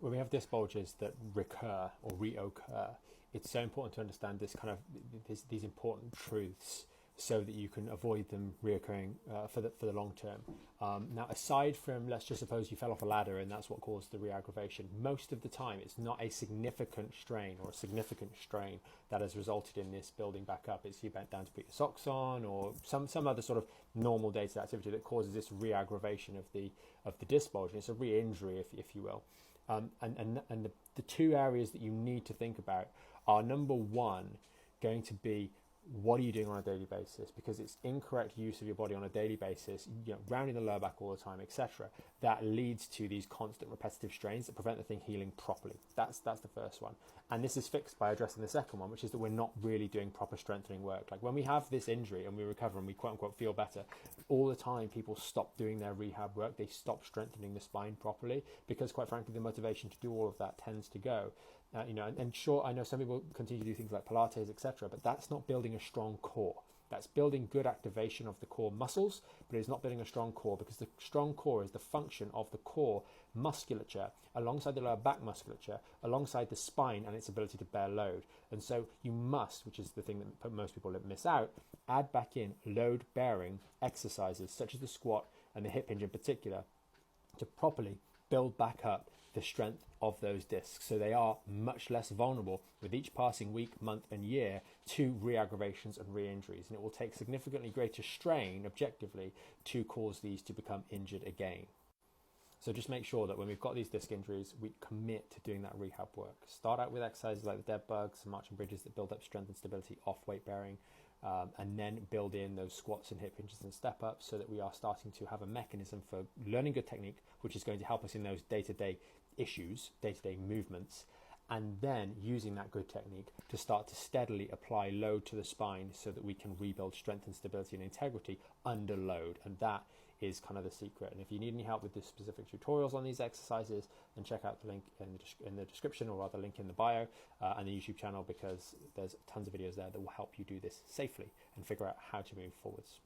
when we have disc bulges that recur or reoccur, it's so important to understand this kind of these important truths so that you can avoid them reoccurring for the long term. Now, aside from, let's just suppose you fell off a ladder and that's what caused the re-aggravation, most of the time it's not a significant strain or a significant strain that has resulted in this building back up. It's you bent down to put your socks on or some other sort of normal day-to-day activity that causes this re-aggravation of the disc bulge. And it's a re-injury, if you will. And the two areas that you need to think about are, number one, going to be, what are you doing on a daily basis? Because it's incorrect use of your body on a daily basis, rounding the lower back all the time, etc., that leads to these constant repetitive strains that prevent the thing healing properly. That's the first one. And this is fixed by addressing the second one, which is that we're not really doing proper strengthening work. Like when we have this injury and we recover and we quote unquote feel better, all the time people stop doing their rehab work. They stop strengthening the spine properly because, quite frankly, the motivation to do all of that tends to go. And sure, I know some people continue to do things like Pilates, etc., but that's not building a strong core. That's building good activation of the core muscles, but it's not building a strong core, because the strong core is the function of the core musculature alongside the lower back musculature, alongside the spine and its ability to bear load. And so you must, which is the thing that most people miss out, add back in load-bearing exercises such as the squat and the hip hinge in particular to properly build back up the strength of those discs, so they are much less vulnerable with each passing week, month and year to re-aggravations and re-injuries, and it will take significantly greater strain objectively to cause these to become injured again. So just make sure that when we've got these disc injuries, we commit to doing that rehab work. Start out with exercises like the dead bugs and marching bridges that build up strength and stability off weight bearing, and then build in those squats and hip hinges and step ups, so that we are starting to have a mechanism for learning good technique, which is going to help us in those day-to-day issues, day-to-day movements, and then using that good technique to start to steadily apply load to the spine so that we can rebuild strength and stability and integrity under load. And that is kind of the secret. And if you need any help with the specific tutorials on these exercises, then check out the link in the description, or rather link in the bio, and the YouTube channel, because there's tons of videos there that will help you do this safely and figure out how to move forwards.